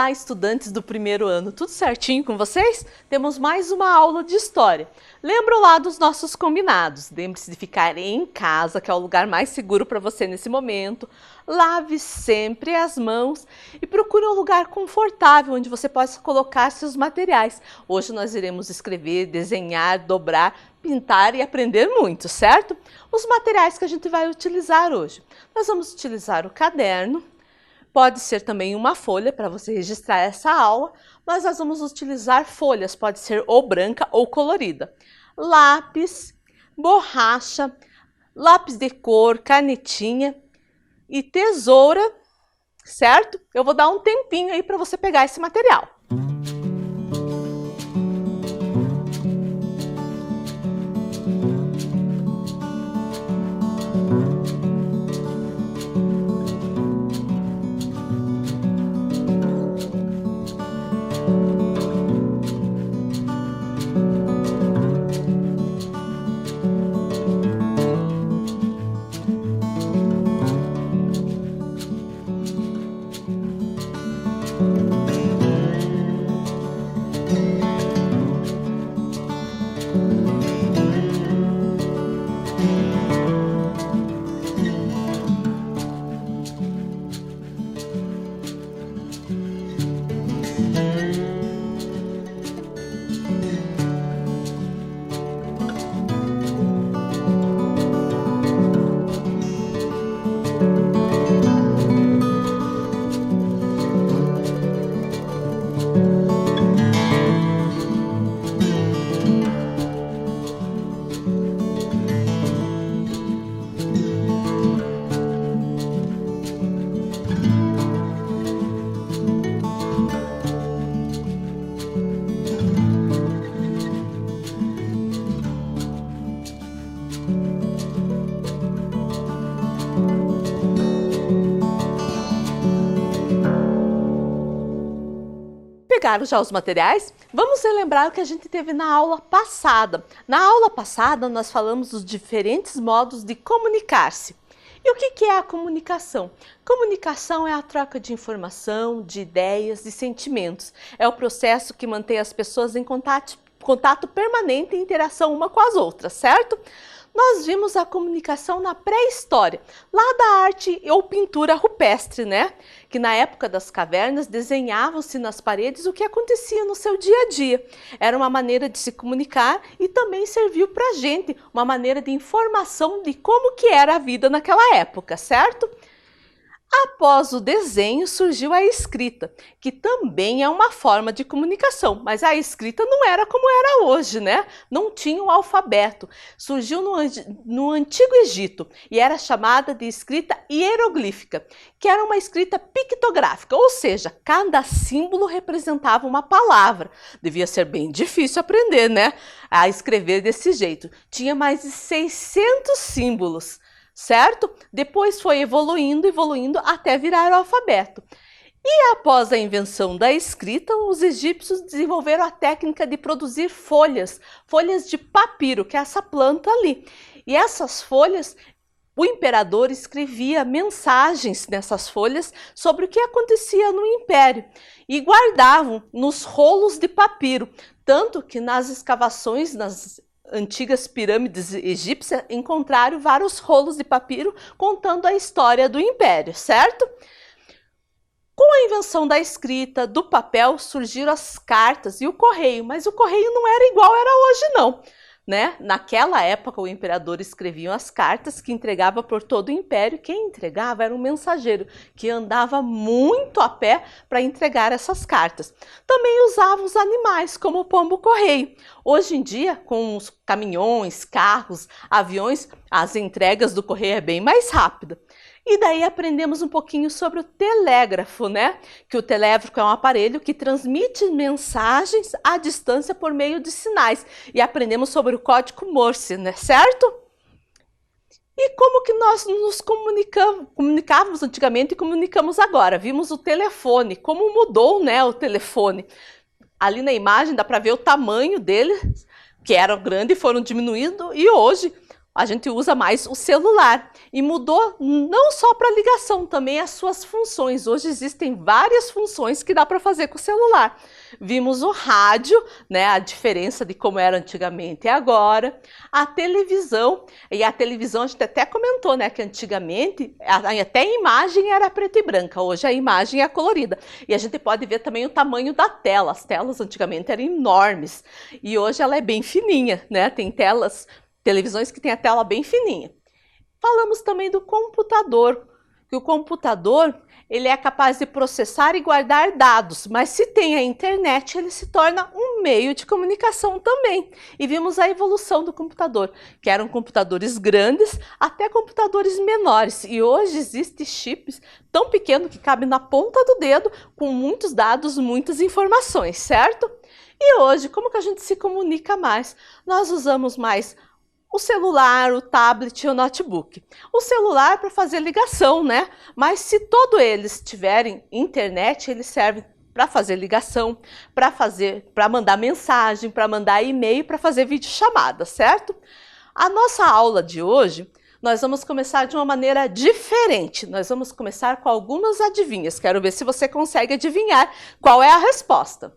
Olá, estudantes do primeiro ano, tudo certinho com vocês? Temos mais uma aula de história. Lembram lá dos nossos combinados. Lembre-se de ficar em casa, que é o lugar mais seguro para você nesse momento. Lave sempre as mãos e procure um lugar confortável onde você possa colocar seus materiais. Hoje nós iremos escrever, desenhar, dobrar, pintar e aprender muito, certo? Os materiais que a gente vai utilizar hoje. Nós vamos utilizar o caderno. Pode ser também uma folha para você registrar essa aula, mas nós vamos utilizar folhas, pode ser ou branca ou colorida. Lápis, borracha, lápis de cor, canetinha e tesoura, certo? Eu vou dar um tempinho aí para você pegar esse material. Pegaram já os materiais? Vamos relembrar o que a gente teve na aula passada. Na aula passada, nós falamos dos diferentes modos de comunicar-se. E o que é a comunicação? Comunicação é a troca de informação, de ideias, de sentimentos. É o processo que mantém as pessoas em contato permanente e interação uma com as outras, certo? Nós vimos a comunicação na pré-história, lá da arte ou pintura rupestre, né? Que na época das cavernas desenhavam-se nas paredes o que acontecia no seu dia a dia. Era uma maneira de se comunicar e também serviu para a gente, uma maneira de informação de como que era a vida naquela época, certo? Após o desenho surgiu a escrita, que também é uma forma de comunicação, mas a escrita não era como era hoje, né? Não tinha o alfabeto. Surgiu no Antigo Egito e era chamada de escrita hieroglífica, que era uma escrita pictográfica, ou seja, cada símbolo representava uma palavra. Devia ser bem difícil aprender, né? A escrever desse jeito. Tinha mais de 600 símbolos. Certo? Depois foi evoluindo até virar o alfabeto. E após a invenção da escrita, os egípcios desenvolveram a técnica de produzir folhas de papiro, que é essa planta ali. E essas folhas, o imperador escrevia mensagens nessas folhas sobre o que acontecia no império e guardavam nos rolos de papiro, tanto que nas escavações, nas antigas pirâmides egípcias, encontraram vários rolos de papiro contando a história do império, certo? Com a invenção da escrita, do papel, surgiram as cartas e o correio, mas o correio não era igual era hoje não, né? Naquela época o imperador escrevia as cartas que entregava por todo o império. Quem entregava era um mensageiro que andava muito a pé para entregar essas cartas. Também usava os animais como o pombo-correio. Hoje em dia, com os caminhões, carros, aviões, as entregas do correio é bem mais rápida. E daí aprendemos um pouquinho sobre o telégrafo, né? Que o telégrafo é um aparelho que transmite mensagens à distância por meio de sinais. E aprendemos sobre o código Morse, né? Certo? E como que nós nos comunicávamos antigamente e comunicamos agora? Vimos o telefone, como mudou, né, o telefone. Ali na imagem dá para ver o tamanho dele, que era grande e foram diminuindo. E hoje a gente usa mais o celular e mudou não só para ligação, também as suas funções. Hoje existem várias funções que dá para fazer com o celular. Vimos o rádio, né, a diferença de como era antigamente e agora, a televisão, e a televisão a gente até comentou, né, que antigamente até a imagem era preta e branca, hoje a imagem é colorida. E a gente pode ver também o tamanho da tela, as telas antigamente eram enormes e hoje ela é bem fininha, né, tem televisões que tem a tela bem fininha. Falamos também do computador, que o computador ele é capaz de processar e guardar dados, mas se tem a internet, ele se torna um meio de comunicação também. E vimos a evolução do computador, que eram computadores grandes até computadores menores. E hoje existem chips tão pequenos que cabem na ponta do dedo, com muitos dados, muitas informações, certo? E hoje, como que a gente se comunica mais? Nós usamos mais o celular, o tablet e o notebook. O celular para fazer ligação, né? Mas se todos eles tiverem internet, eles servem para fazer ligação, para mandar mensagem, para mandar e-mail, para fazer videochamada, certo? A nossa aula de hoje, nós vamos começar de uma maneira diferente. Nós vamos começar com algumas adivinhas. Quero ver se você consegue adivinhar qual é a resposta.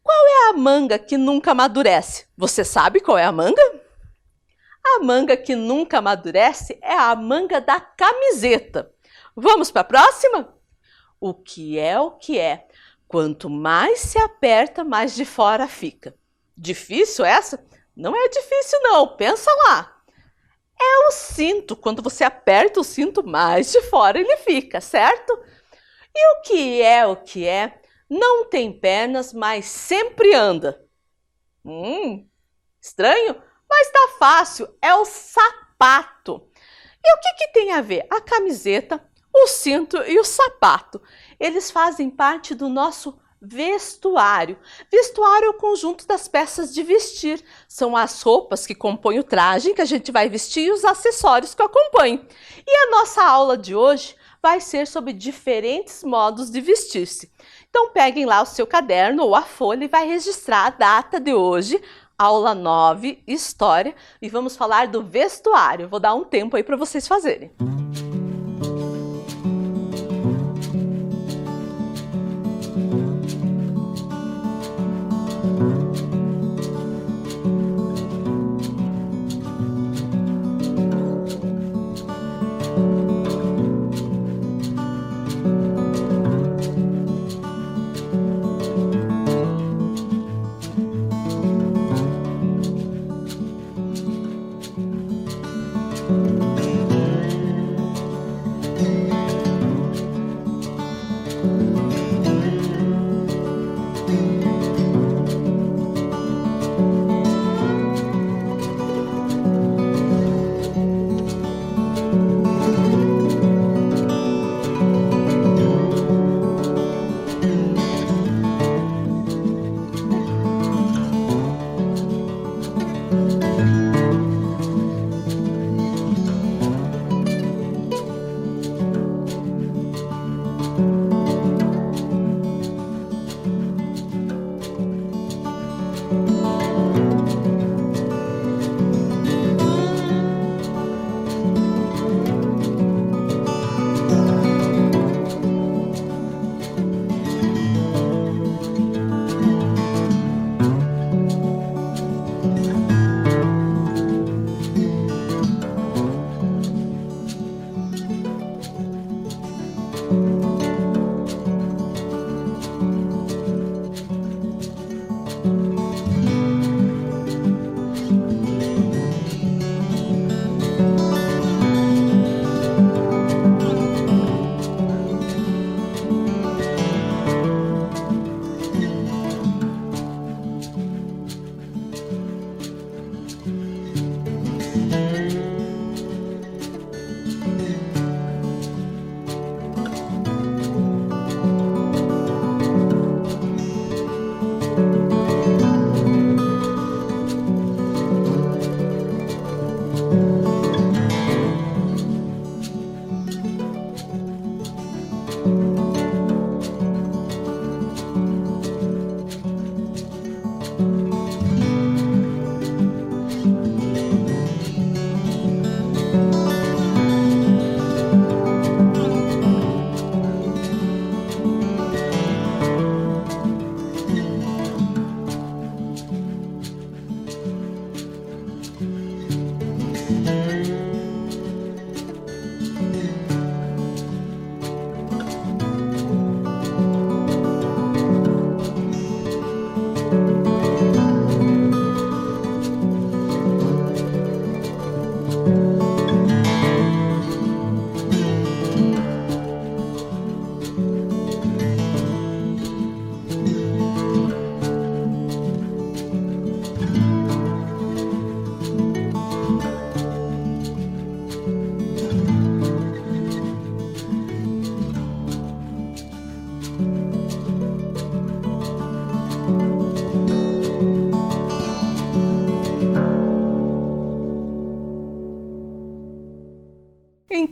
Qual é a manga que nunca amadurece? Você sabe qual é a manga? A manga que nunca amadurece é a manga da camiseta. Vamos para a próxima? O que é o que é? Quanto mais se aperta, mais de fora fica. Difícil essa? Não é difícil não, pensa lá. É o cinto. Quando você aperta o cinto, mais de fora ele fica, certo? E o que é o que é? Não tem pernas, mas sempre anda. Estranho? Mas tá fácil, é o sapato. E o que tem a ver? A camiseta, o cinto e o sapato. Eles fazem parte do nosso vestuário. Vestuário é o conjunto das peças de vestir. São as roupas que compõem o traje que a gente vai vestir e os acessórios que o acompanham. E a nossa aula de hoje vai ser sobre diferentes modos de vestir-se. Então peguem lá o seu caderno ou a folha e vai registrar a data de hoje, aula 9, História, e vamos falar do vestuário. Vou dar um tempo aí para vocês fazerem.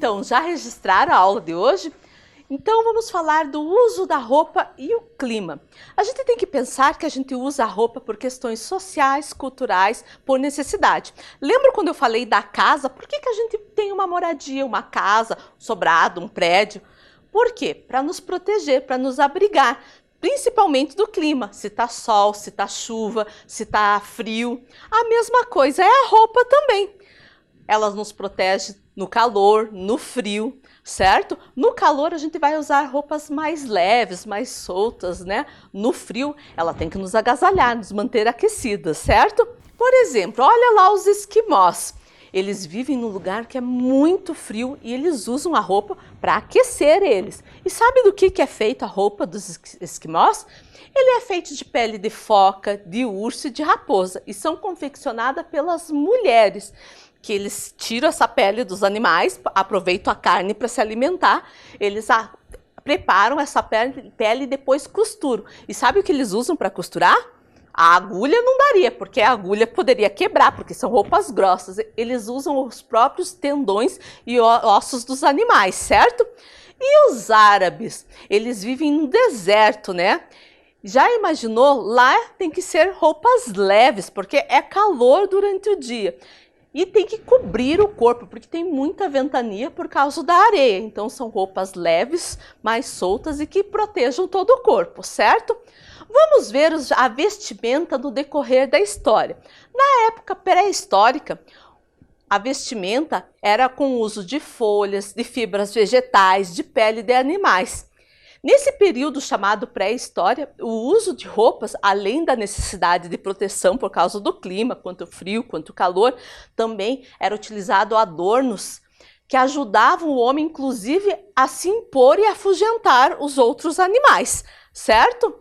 Então, já registraram a aula de hoje? Então, vamos falar do uso da roupa e o clima. A gente tem que pensar que a gente usa a roupa por questões sociais, culturais, por necessidade. Lembra quando eu falei da casa? Por que a gente tem uma moradia, uma casa, um sobrado, um prédio? Por quê? Para nos proteger, para nos abrigar, principalmente do clima. Se tá sol, se tá chuva, se tá frio. A mesma coisa é a roupa também. Ela nos protege no calor, no frio, certo? No calor a gente vai usar roupas mais leves, mais soltas, né? No frio ela tem que nos agasalhar, nos manter aquecidas, certo? Por exemplo, olha lá os esquimós. Eles vivem num lugar que é muito frio e eles usam a roupa para aquecer eles. E sabe do que é feita a roupa dos esquimós? Ele é feito de pele de foca, de urso e de raposa e são confeccionadas pelas mulheres, que eles tiram essa pele dos animais, aproveitam a carne para se alimentar, eles preparam essa pele e depois costuram. E sabe o que eles usam para costurar? A agulha não daria, porque a agulha poderia quebrar, porque são roupas grossas. Eles usam os próprios tendões e ossos dos animais, certo? E os árabes? Eles vivem no deserto, né? Já imaginou? Lá tem que ser roupas leves, porque é calor durante o dia. E tem que cobrir o corpo, porque tem muita ventania por causa da areia. Então são roupas leves, mais soltas e que protejam todo o corpo, certo? Vamos ver a vestimenta no decorrer da história. Na época pré-histórica, a vestimenta era com o uso de folhas, de fibras vegetais, de pele de animais. Nesse período chamado pré-história, o uso de roupas, além da necessidade de proteção por causa do clima, quanto frio, quanto calor, também era utilizado adornos que ajudavam o homem, inclusive, a se impor e afugentar os outros animais, certo?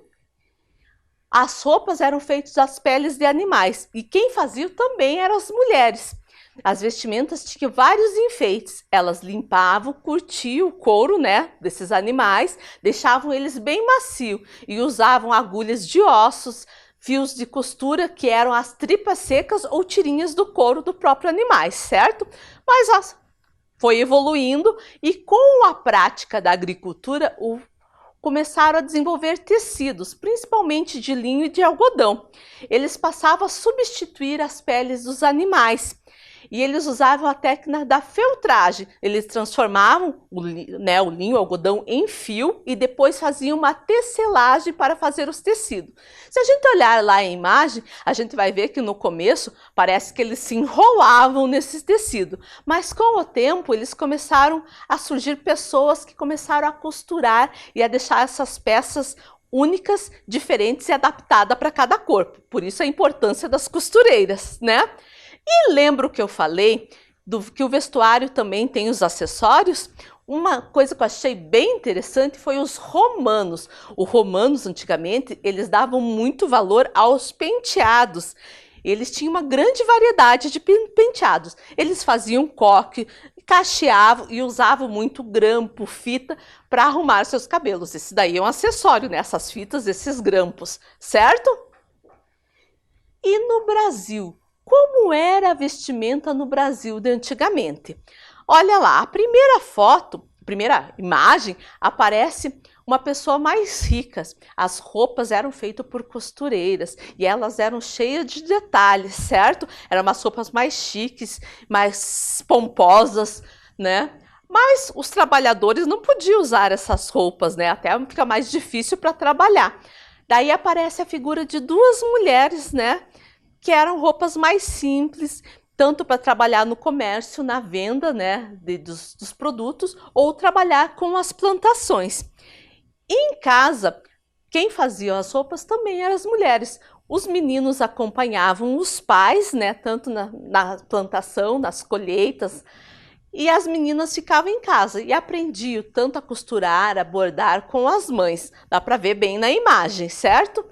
As roupas eram feitas das peles de animais e quem fazia também eram as mulheres. As vestimentas tinham vários enfeites, elas limpavam, curtiam o couro, né, desses animais, deixavam eles bem macio e usavam agulhas de ossos, fios de costura que eram as tripas secas ou tirinhas do couro do próprio animal, certo? Mas foi evoluindo e com a prática da agricultura, começaram a desenvolver tecidos, principalmente de linho e de algodão. Eles passavam a substituir as peles dos animais. E eles usavam a técnica da feltragem. Eles transformavam o linho, o algodão em fio e depois faziam uma tecelagem para fazer os tecidos. Se a gente olhar lá a imagem, a gente vai ver que no começo parece que eles se enrolavam nesses tecidos. Mas com o tempo eles começaram a surgir pessoas que começaram a costurar e a deixar essas peças únicas, diferentes e adaptadas para cada corpo. Por isso a importância das costureiras, né? E lembra o que eu falei, que o vestuário também tem os acessórios? Uma coisa que eu achei bem interessante foi os romanos. Os romanos, antigamente, eles davam muito valor aos penteados. Eles tinham uma grande variedade de penteados. Eles faziam coque, cacheavam e usavam muito grampo, fita, para arrumar seus cabelos. Esse daí é um acessório, né? Essas fitas, esses grampos, certo? E no Brasil? Como era a vestimenta no Brasil de antigamente? Olha lá, a primeira foto, a primeira imagem, aparece uma pessoa mais rica. As roupas eram feitas por costureiras e elas eram cheias de detalhes, certo? Eram umas roupas mais chiques, mais pomposas, né? Mas os trabalhadores não podiam usar essas roupas, né? Até fica mais difícil para trabalhar. Daí aparece a figura de duas mulheres, né? Que eram roupas mais simples, tanto para trabalhar no comércio, na venda, né, dos produtos, ou trabalhar com as plantações. E em casa, quem fazia as roupas também eram as mulheres. Os meninos acompanhavam os pais, né, tanto na plantação, nas colheitas, e as meninas ficavam em casa e aprendiam tanto a costurar, a bordar com as mães. Dá para ver bem na imagem, certo?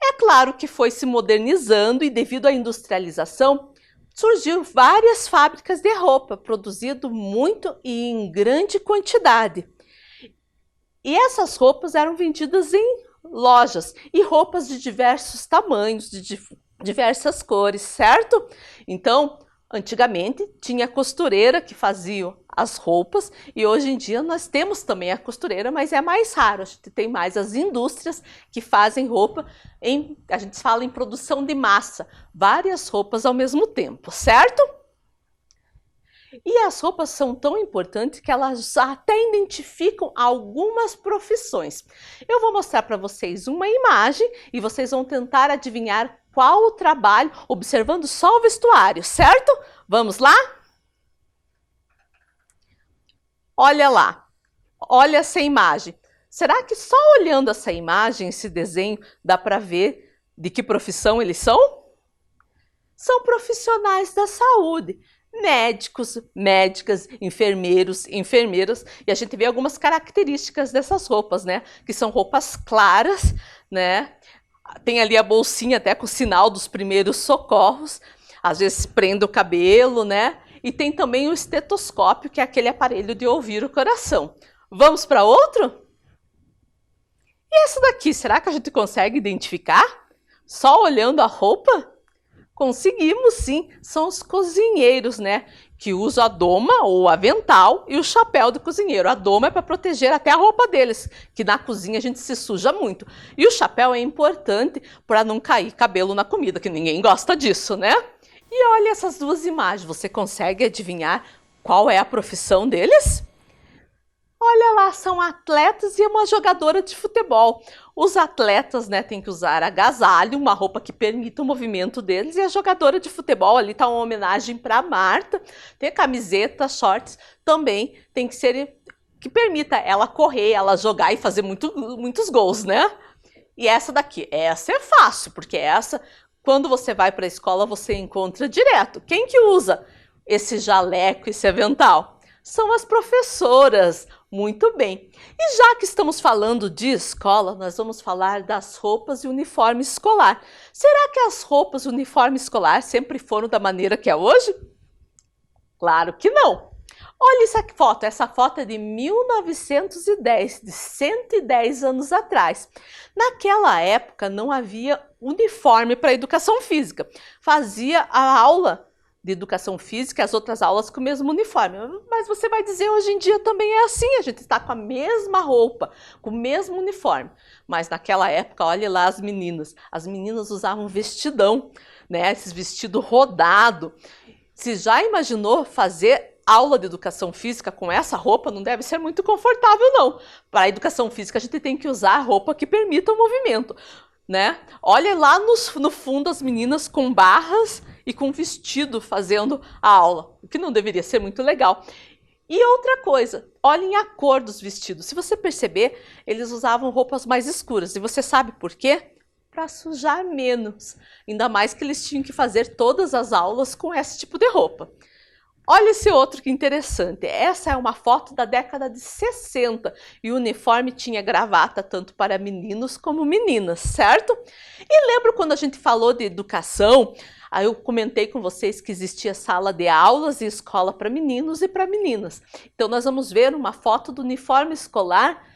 É claro que foi se modernizando e devido à industrialização, surgiu várias fábricas de roupa, produzido muito e em grande quantidade. E essas roupas eram vendidas em lojas, e roupas de diversos tamanhos, de diversas cores, certo? Então, antigamente tinha costureira que fazia as roupas, e hoje em dia nós temos também a costureira, mas é mais raro. A gente tem mais as indústrias que fazem roupa, a gente fala em produção de massa, várias roupas ao mesmo tempo, certo? E as roupas são tão importantes que elas até identificam algumas profissões. Eu vou mostrar para vocês uma imagem e vocês vão tentar adivinhar qual o trabalho, observando só o vestuário, certo? Vamos lá? Olha lá, olha essa imagem. Será que só olhando essa imagem, esse desenho, dá para ver de que profissão eles são? São profissionais da saúde. Médicos, médicas, enfermeiros, enfermeiras, e a gente vê algumas características dessas roupas, né? Que são roupas claras, né? Tem ali a bolsinha até com o sinal dos primeiros socorros, às vezes prende o cabelo, né? E tem também o estetoscópio, que é aquele aparelho de ouvir o coração. Vamos para outro? E essa daqui, será que a gente consegue identificar? Só olhando a roupa? Conseguimos sim, são os cozinheiros, né? Que usam a doma ou avental e o chapéu do cozinheiro. A doma é para proteger até a roupa deles, que na cozinha a gente se suja muito. E o chapéu é importante para não cair cabelo na comida, que ninguém gosta disso, né? E olha essas duas imagens, você consegue adivinhar qual é a profissão deles? Olha lá, são atletas e uma jogadora de futebol. Os atletas, né, têm que usar agasalho, uma roupa que permita o movimento deles, e a jogadora de futebol, ali está uma homenagem para Marta, tem camiseta, shorts, também tem que ser que permita ela correr, ela jogar e fazer muitos gols, né? E essa daqui, essa é fácil, porque essa, quando você vai para a escola, você encontra direto. Quem que usa esse jaleco, esse avental? São as professoras. Muito bem. E já que estamos falando de escola, nós vamos falar das roupas e uniforme escolar. Será que as roupas e uniforme escolar sempre foram da maneira que é hoje? Claro que não. Olha essa foto é de 1910, de 110 anos atrás. Naquela época não havia uniforme para educação física. Fazia a aula de educação física e as outras aulas com o mesmo uniforme. Mas você vai dizer, hoje em dia também é assim, a gente está com a mesma roupa, com o mesmo uniforme. Mas naquela época, olha lá as meninas usavam vestidão, né? Esses vestido rodado. Você já imaginou fazer aula de educação física com essa roupa? Não deve ser muito confortável, não. Para a educação física, a gente tem que usar roupa que permita o movimento, né? Olha lá no fundo as meninas com barras e com vestido fazendo a aula, o que não deveria ser muito legal. E outra coisa, olhem a cor dos vestidos. Se você perceber, eles usavam roupas mais escuras. E você sabe por quê? Para sujar menos. Ainda mais que eles tinham que fazer todas as aulas com esse tipo de roupa. Olha esse outro que interessante. Essa é uma foto da década de 60 e o uniforme tinha gravata tanto para meninos como meninas, certo? E lembra quando a gente falou de educação? Aí eu comentei com vocês que existia sala de aulas e escola para meninos e para meninas. Então nós vamos ver uma foto do uniforme escolar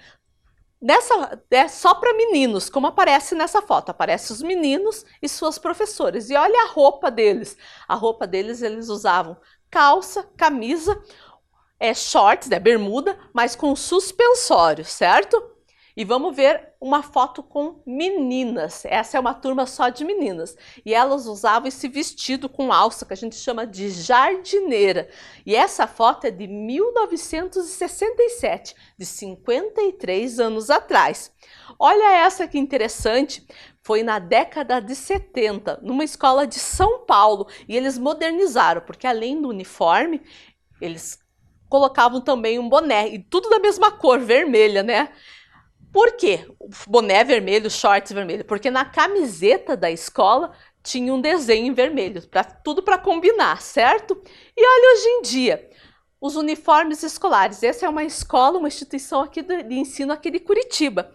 só para meninos, como aparece nessa foto. Aparece os meninos e suas professoras. E olha a roupa deles. A roupa deles, eles usavam calça, camisa, shorts, né, bermuda, mas com suspensório, certo? E vamos ver uma foto com meninas. Essa é uma turma só de meninas. E elas usavam esse vestido com alça, que a gente chama de jardineira. E essa foto é de 1967, de 53 anos atrás. Olha essa que interessante. Foi na década de 70, numa escola de São Paulo. E eles modernizaram, porque além do uniforme, eles colocavam também um boné. E tudo da mesma cor, vermelha, né? Por quê? O boné vermelho, shorts vermelho? Porque na camiseta da escola tinha um desenho em vermelho, tudo para combinar, certo? E olha hoje em dia, os uniformes escolares. Essa é uma escola, uma instituição aqui de ensino aqui de Curitiba.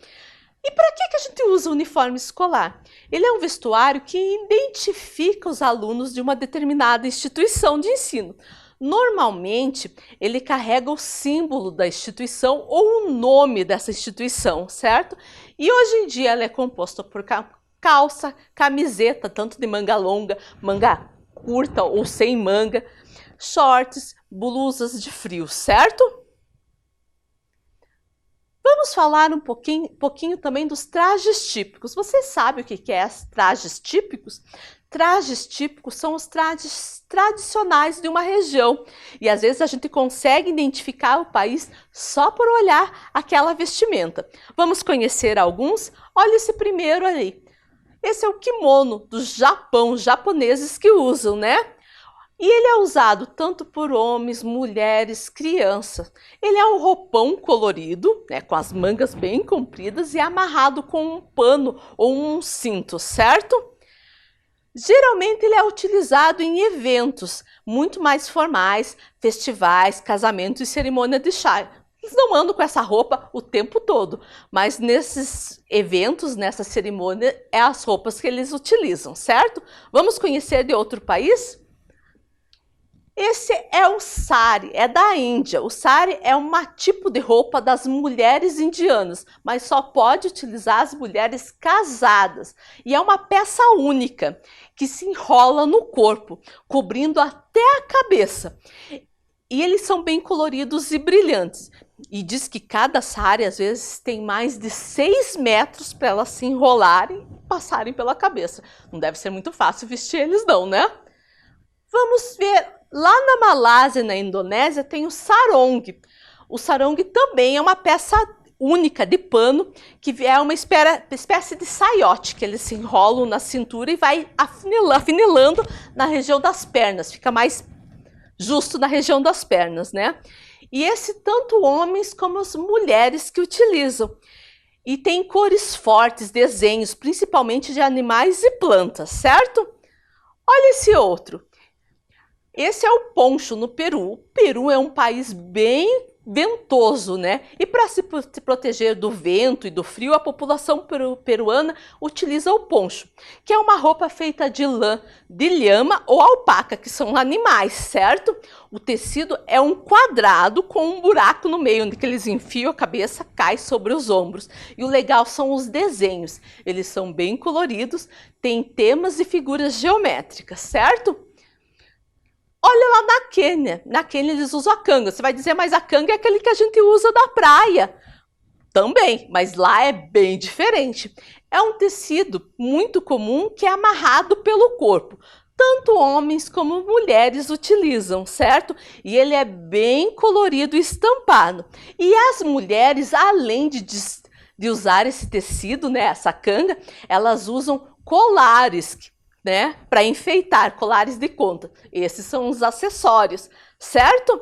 E para que a gente usa o uniforme escolar? Ele é um vestuário que identifica os alunos de uma determinada instituição de ensino. Normalmente, ele carrega o símbolo da instituição ou o nome dessa instituição, certo? E hoje em dia ela é composta por calça, camiseta, tanto de manga longa, manga curta ou sem manga, shorts, blusas de frio, certo? Vamos falar um pouquinho também dos trajes típicos. Você sabe o que é trajes típicos? Trajes típicos são os trajes tradicionais de uma região. E às vezes a gente consegue identificar o país só por olhar aquela vestimenta. Vamos conhecer alguns? Olha esse primeiro ali. Esse é o kimono do Japão, os japoneses que usam, né? E ele é usado tanto por homens, mulheres, crianças. Ele é um roupão colorido, né, com as mangas bem compridas e amarrado com um pano ou um cinto, certo? Geralmente ele é utilizado em eventos muito mais formais, festivais, casamentos e cerimônia de chá. Eles não andam com essa roupa o tempo todo, mas nesses eventos, nessa cerimônia, é as roupas que eles utilizam, certo? Vamos conhecer de outro país? Esse é o sari, é da Índia. O sari é um tipo de roupa das mulheres indianas, mas só pode utilizar as mulheres casadas. E é uma peça única, que se enrola no corpo, cobrindo até a cabeça. E eles são bem coloridos e brilhantes. E diz que cada sari, às vezes, tem mais de 6 metros para elas se enrolarem e passarem pela cabeça. Não deve ser muito fácil vestir eles não, né? Vamos ver, lá na Malásia, na Indonésia, tem o sarong. O sarong também é uma peça única de pano, que é uma espécie de saiote, que eles se enrolam na cintura e vai afinilando na região das pernas, fica mais justo na região das pernas, né? E esse tanto homens como as mulheres que utilizam. E tem cores fortes, desenhos, principalmente de animais e plantas, certo? Olha esse outro. Esse é o poncho no Peru. O Peru é um país bem ventoso, né? E para se proteger do vento e do frio, a população peruana utiliza o poncho, que é uma roupa feita de lã, de lhama ou alpaca, que são animais, certo? O tecido é um quadrado com um buraco no meio, onde eles enfiam a cabeça, cai sobre os ombros. E o legal são os desenhos. Eles são bem coloridos, têm temas e figuras geométricas, certo? Olha lá na Quênia. Na Quênia eles usam a canga. Você vai dizer, mas a canga é aquele que a gente usa da praia. Também, mas lá é bem diferente. É um tecido muito comum que é amarrado pelo corpo. Tanto homens como mulheres utilizam, certo? E ele é bem colorido e estampado. E as mulheres, além de usar esse tecido, né, essa canga, elas usam colares, né, para enfeitar, colares de conta. Esses são os acessórios, certo?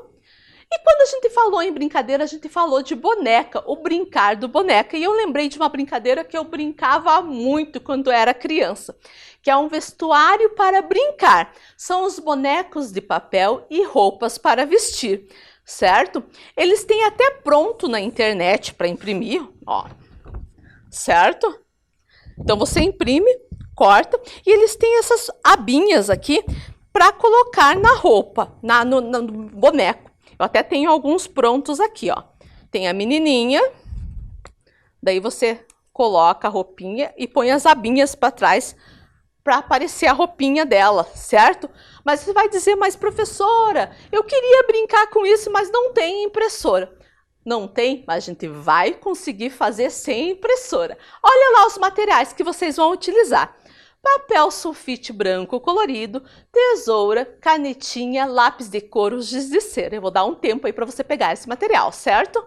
E quando a gente falou em brincadeira, a gente falou de boneca, o brincar do boneca. E eu lembrei de uma brincadeira que eu brincava muito quando era criança, que é um vestuário para brincar. São os bonecos de papel e roupas para vestir, certo? Eles têm até pronto na internet para imprimir, ó, certo? Então você imprime, corta, e eles têm essas abinhas aqui para colocar na roupa, no boneco. Eu até tenho alguns prontos aqui, ó. Tem a menininha, daí você coloca a roupinha e põe as abinhas para trás para aparecer a roupinha dela, certo? Mas você vai dizer, mas professora, eu queria brincar com isso, mas não tem impressora. Não tem, mas a gente vai conseguir fazer sem impressora. Olha lá os materiais que vocês vão utilizar. Papel sulfite branco colorido, tesoura, canetinha, lápis de cor, giz de cera. Eu vou dar um tempo aí para você pegar esse material, certo?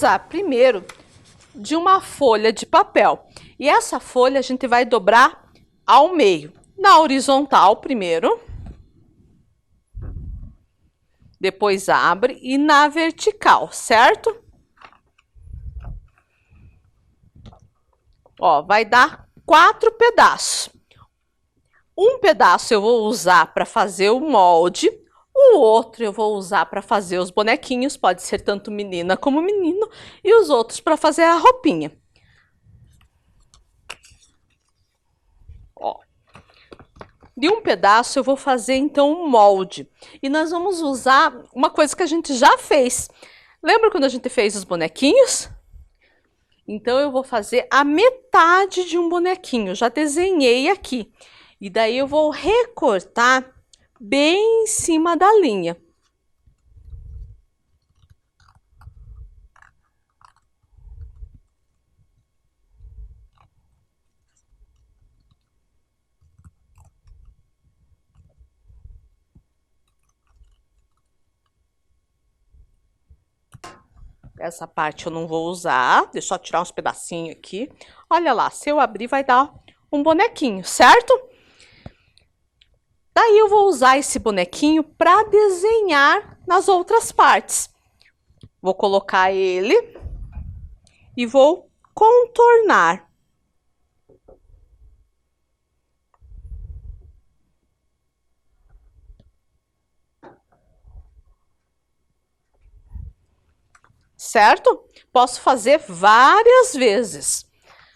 precisar primeiro de uma folha de papel. E essa folha a gente vai dobrar ao meio. Na horizontal primeiro. Depois abre e na vertical, certo? Ó, vai dar 4 pedaços. Um pedaço eu vou usar para fazer o molde, o outro eu vou usar para fazer os bonequinhos, pode ser tanto menina como menino, e os outros para fazer a roupinha. Ó. De um pedaço eu vou fazer então um molde. E nós vamos usar uma coisa que a gente já fez. Lembra quando a gente fez os bonequinhos? Então eu vou fazer a metade de um bonequinho. Já desenhei aqui. E daí eu vou recortar bem em cima da linha. Essa parte eu não vou usar, deixa eu tirar uns pedacinhos aqui. Olha lá, se eu abrir vai dar um bonequinho, certo? Daí eu vou usar esse bonequinho para desenhar nas outras partes. Vou colocar ele e vou contornar. Certo? Posso fazer várias vezes,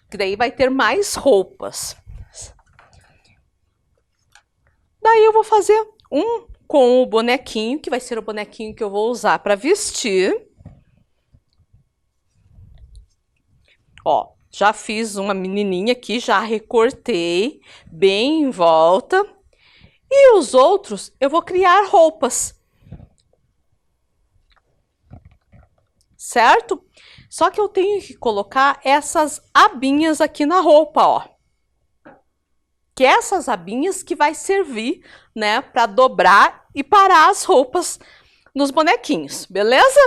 que daí vai ter mais roupas. Daí eu vou fazer um com o bonequinho, que vai ser o bonequinho que eu vou usar para vestir. Ó, já fiz uma menininha aqui, já recortei bem em volta. E os outros eu vou criar roupas. Certo? Só que eu tenho que colocar essas abinhas aqui na roupa, ó. Que é essas abinhas que vai servir, né, para dobrar e parar as roupas nos bonequinhos, beleza?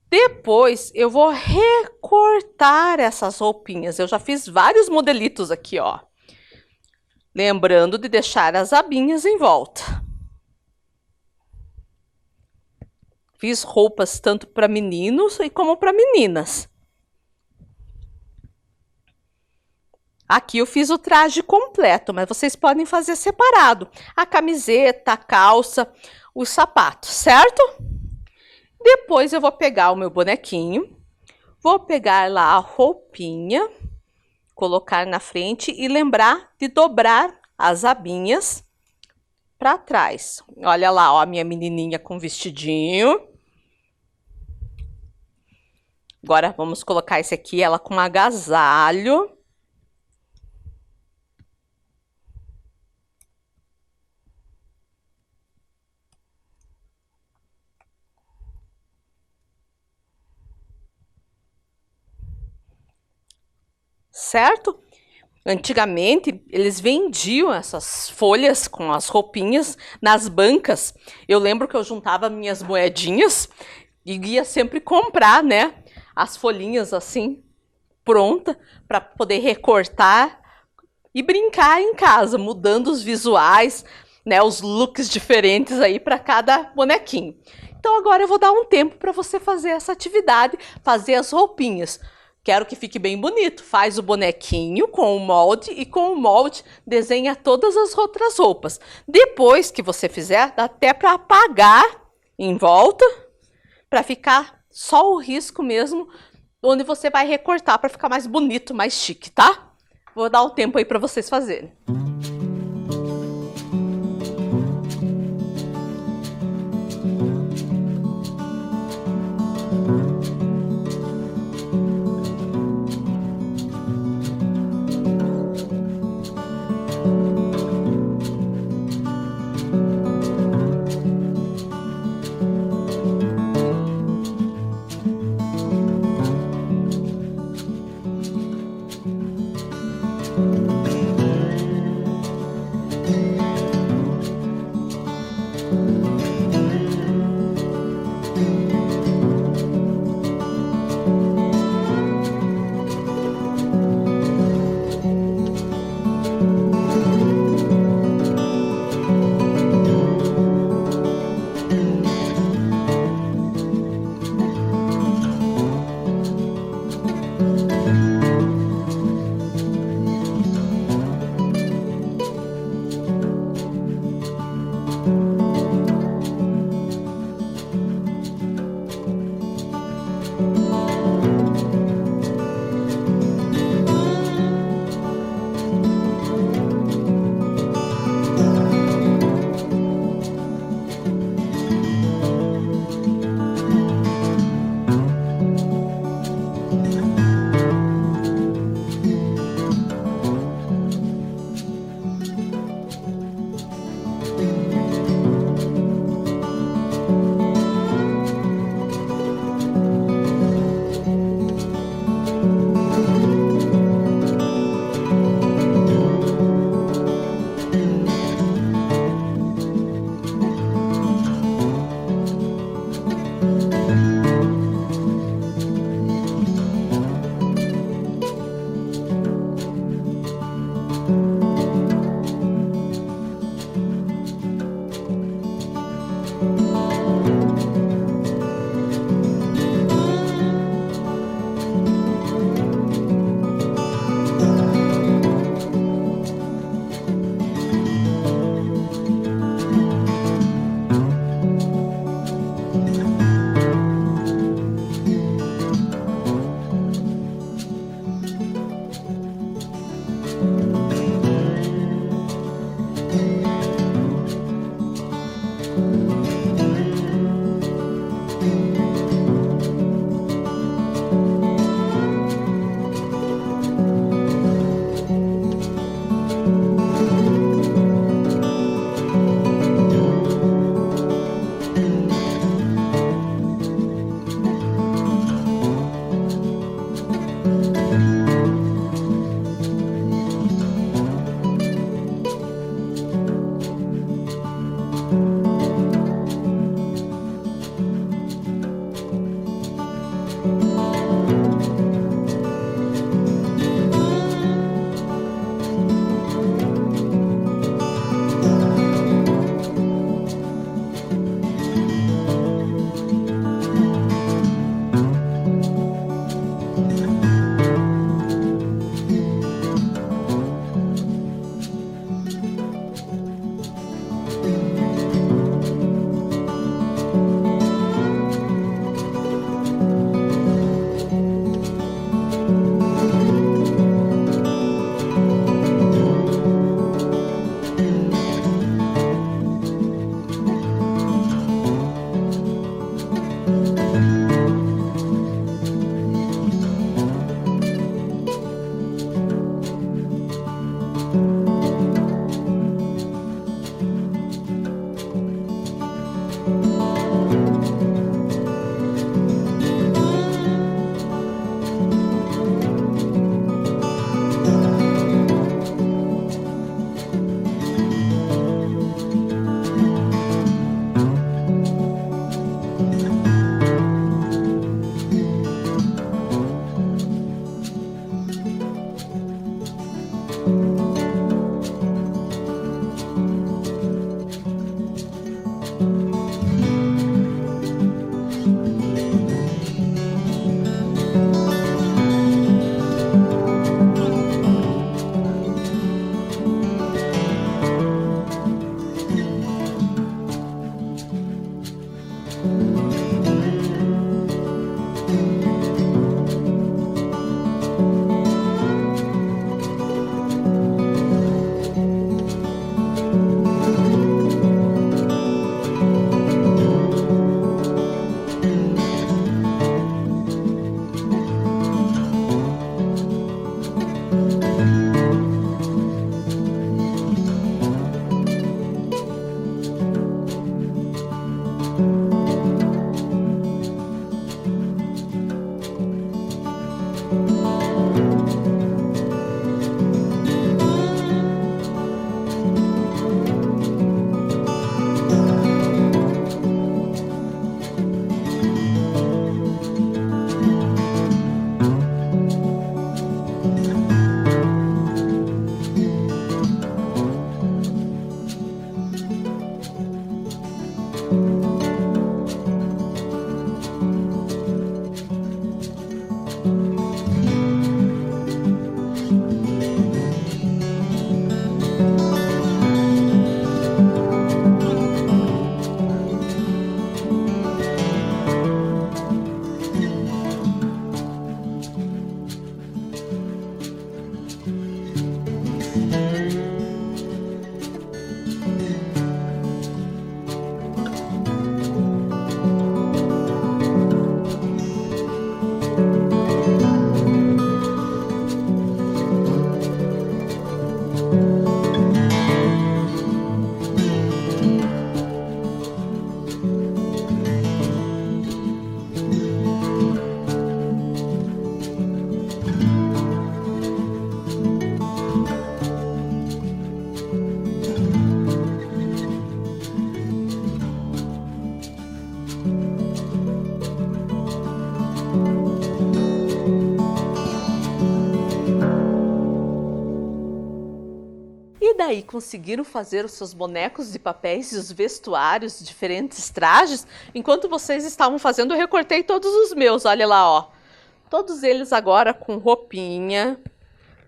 Depois eu vou recortar essas roupinhas. Eu já fiz vários modelitos aqui, ó. Lembrando de deixar as abinhas em volta. Fiz roupas tanto para meninos e como para meninas. Aqui eu fiz o traje completo, mas vocês podem fazer separado. A camiseta, a calça, os sapatos, certo? Depois eu vou pegar o meu bonequinho, vou pegar lá a roupinha, colocar na frente e lembrar de dobrar as abinhas para trás. Olha lá, ó, a minha menininha com vestidinho. Agora vamos colocar esse aqui, ela com agasalho. Certo? Antigamente, eles vendiam essas folhas com as roupinhas nas bancas. Eu lembro que eu juntava minhas moedinhas e ia sempre comprar, né? As folhinhas assim, pronta, para poder recortar e brincar em casa, mudando os visuais, né? Os looks diferentes aí para cada bonequinho. Então agora eu vou dar um tempo para você fazer essa atividade, fazer as roupinhas. Quero que fique bem bonito. Faz o bonequinho com o molde e com o molde desenha todas as outras roupas. Depois que você fizer, dá até para apagar em volta, para ficar só o risco mesmo, onde você vai recortar para ficar mais bonito, mais chique, tá? Vou dar o tempo aí para vocês fazerem. E daí, conseguiram fazer os seus bonecos de papéis e os vestuários, diferentes trajes? Enquanto vocês estavam fazendo, eu recortei todos os meus, olha lá, ó. Todos eles agora com roupinha,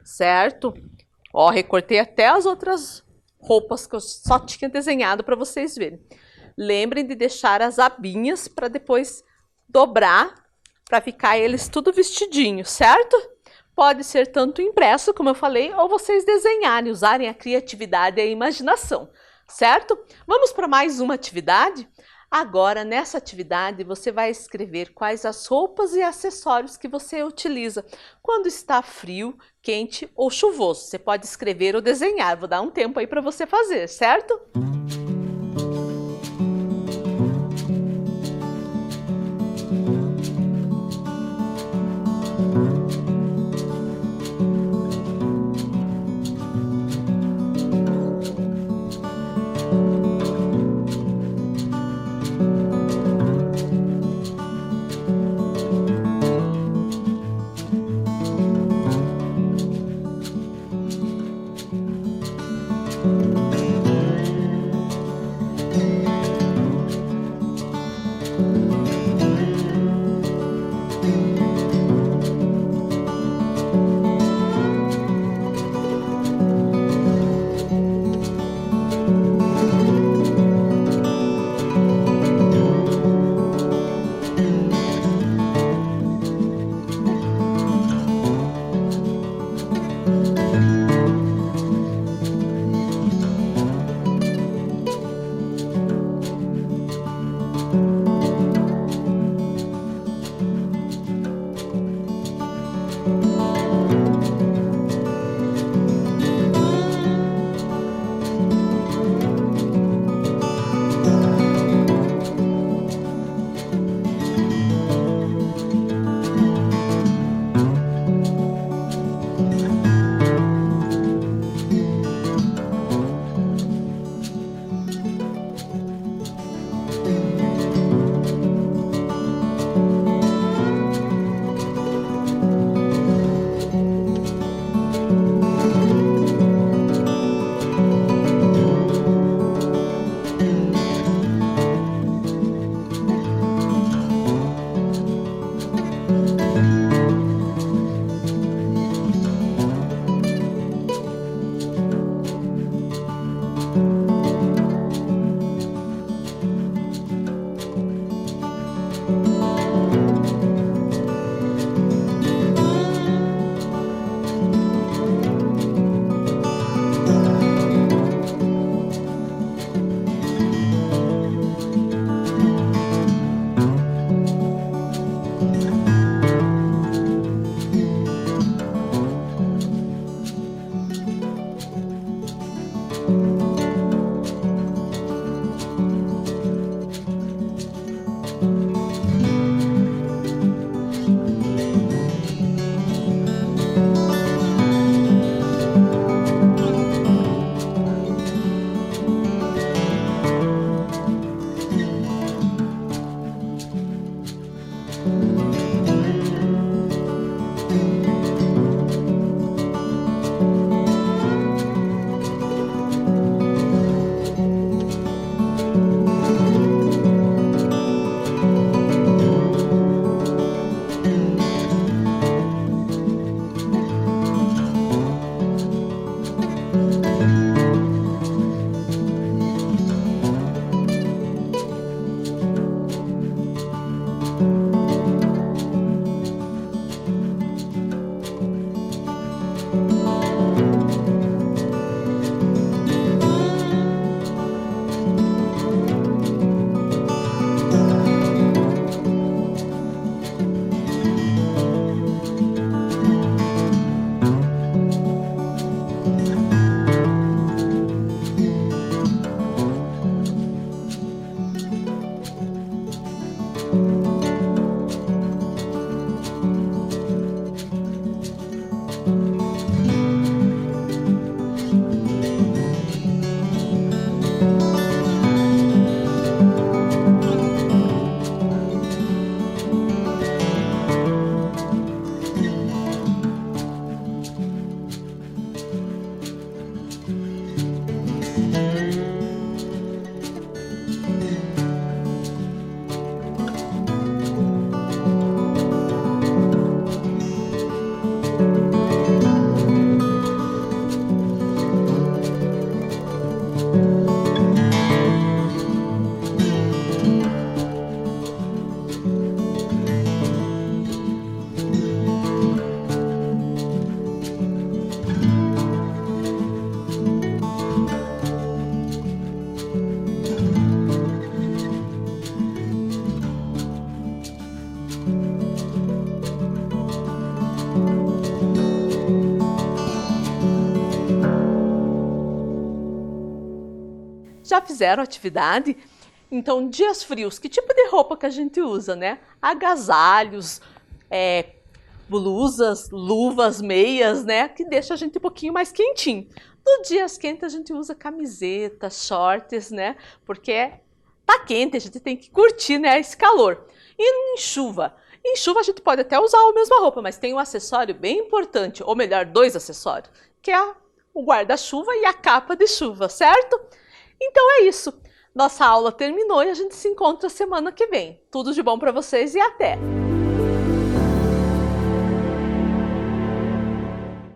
certo? Ó, recortei até as outras roupas que eu só tinha desenhado para vocês verem. Lembrem de deixar as abinhas para depois dobrar, para ficar eles tudo vestidinho, certo? Pode ser tanto impresso, como eu falei, ou vocês desenharem, usarem a criatividade e a imaginação, certo? Vamos para mais uma atividade? Agora, nessa atividade, você vai escrever quais as roupas e acessórios que você utiliza quando está frio, quente ou chuvoso. Você pode escrever ou desenhar, vou dar um tempo aí para você fazer, certo? Já fizeram atividade? Então, dias frios, que tipo de roupa que a gente usa, né? Agasalhos, blusas, luvas, meias, né? Que deixa a gente um pouquinho mais quentinho. Nos dias quentes a gente usa camiseta, shorts, né? Porque tá quente, a gente tem que curtir, né, esse calor. E em chuva? Em chuva a gente pode até usar a mesma roupa, mas tem um acessório bem importante, ou melhor, dois acessórios, que é o guarda-chuva e a capa de chuva, certo? Então é isso. Nossa aula terminou e a gente se encontra semana que vem. Tudo de bom para vocês e até!